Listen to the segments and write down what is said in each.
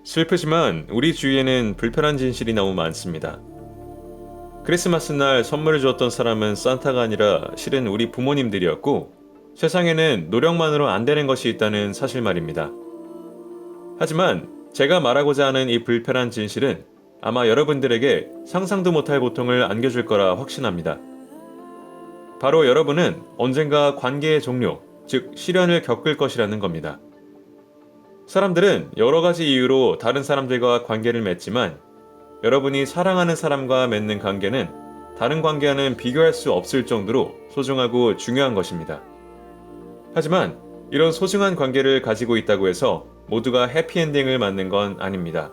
슬프지만 우리 주위에는 불편한 진실이 너무 많습니다. 크리스마스 날 선물을 주었던 사람은 산타가 아니라 실은 우리 부모님들이었고, 세상에는 노력만으로 안 되는 것이 있다는 사실 말입니다. 하지만 제가 말하고자 하는 이 불편한 진실은 아마 여러분들에게 상상도 못할 고통을 안겨줄 거라 확신합니다. 바로 여러분은 언젠가 관계의 종료, 즉 시련을 겪을 것이라는 겁니다. 사람들은 여러 가지 이유로 다른 사람들과 관계를 맺지만, 여러분이 사랑하는 사람과 맺는 관계는 다른 관계와는 비교할 수 없을 정도로 소중하고 중요한 것입니다. 하지만 이런 소중한 관계를 가지고 있다고 해서 모두가 해피엔딩을 맞는 건 아닙니다.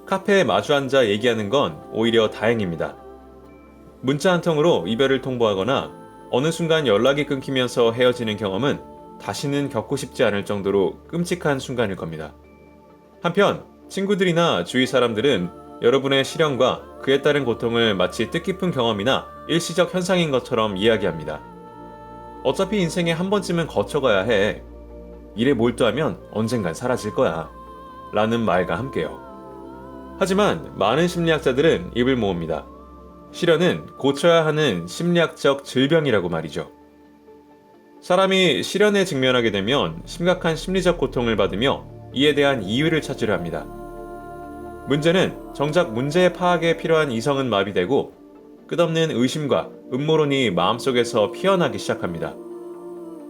카페에 마주 앉아 얘기하는 건 오히려 다행입니다. 문자 한 통으로 이별을 통보하거나 어느 순간 연락이 끊기면서 헤어지는 경험은 다시는 겪고 싶지 않을 정도로 끔찍한 순간일 겁니다. 한편 친구들이나 주위 사람들은 여러분의 시련과 그에 따른 고통을 마치 뜻깊은 경험이나 일시적 현상인 것처럼 이야기합니다. 어차피 인생에 한 번쯤은 거쳐가야 해. 일에 몰두하면 언젠간 사라질 거야. 라는 말과 함께요. 하지만 많은 심리학자들은 입을 모읍니다. 시련은 고쳐야 하는 심리학적 질병이라고 말이죠. 사람이 시련에 직면하게 되면 심각한 심리적 고통을 받으며 이에 대한 이유를 찾으려 합니다. 문제는 정작 문제의 파악에 필요한 이성은 마비되고 끝없는 의심과 음모론이 마음속에서 피어나기 시작합니다.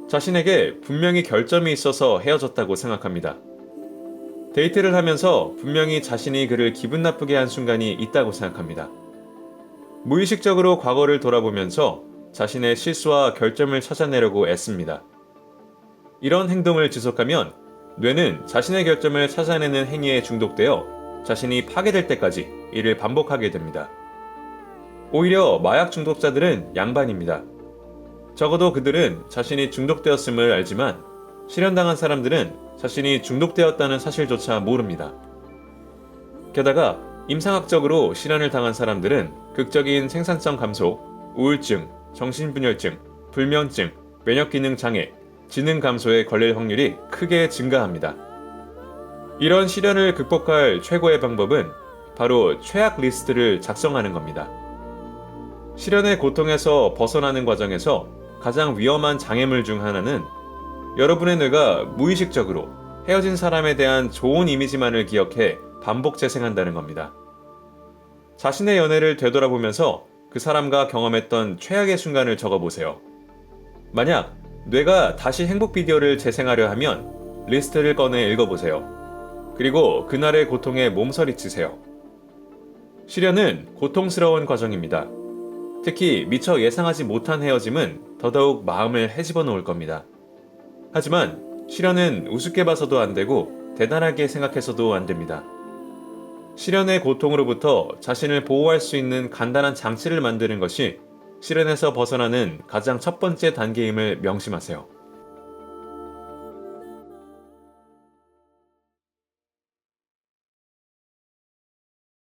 자신에게 분명히 결점이 있어서 헤어졌다고 생각합니다. 데이트를 하면서 분명히 자신이 그를 기분 나쁘게 한 순간이 있다고 생각합니다. 무의식적으로 과거를 돌아보면서 자신의 실수와 결점을 찾아내려고 애씁니다. 이런 행동을 지속하면 뇌는 자신의 결점을 찾아내는 행위에 중독되어 자신이 파괴될 때까지 이를 반복하게 됩니다. 오히려 마약 중독자들은 양반입니다. 적어도 그들은 자신이 중독되었음을 알지만 실현당한 사람들은 자신이 중독되었다는 사실조차 모릅니다. 게다가 임상학적으로 실현을 당한 사람들은 극적인 생산성 감소, 우울증, 정신분열증, 불면증, 면역기능 장애, 지능 감소에 걸릴 확률이 크게 증가합니다. 이런 시련을 극복할 최고의 방법은 바로 최악 리스트를 작성하는 겁니다. 시련의 고통에서 벗어나는 과정에서 가장 위험한 장애물 중 하나는 여러분의 뇌가 무의식적으로 헤어진 사람에 대한 좋은 이미지만을 기억해 반복 재생한다는 겁니다. 자신의 연애를 되돌아보면서 그 사람과 경험했던 최악의 순간을 적어보세요. 만약 뇌가 다시 행복 비디오를 재생하려 하면 리스트를 꺼내 읽어보세요. 그리고 그날의 고통에 몸서리치세요. 시련은 고통스러운 과정입니다. 특히 미처 예상하지 못한 헤어짐은 더더욱 마음을 헤집어 놓을 겁니다. 하지만 시련은 우습게 봐서도 안 되고 대단하게 생각해서도 안 됩니다. 시련의 고통으로부터 자신을 보호할 수 있는 간단한 장치를 만드는 것이 시련에서 벗어나는 가장 첫 번째 단계임을 명심하세요.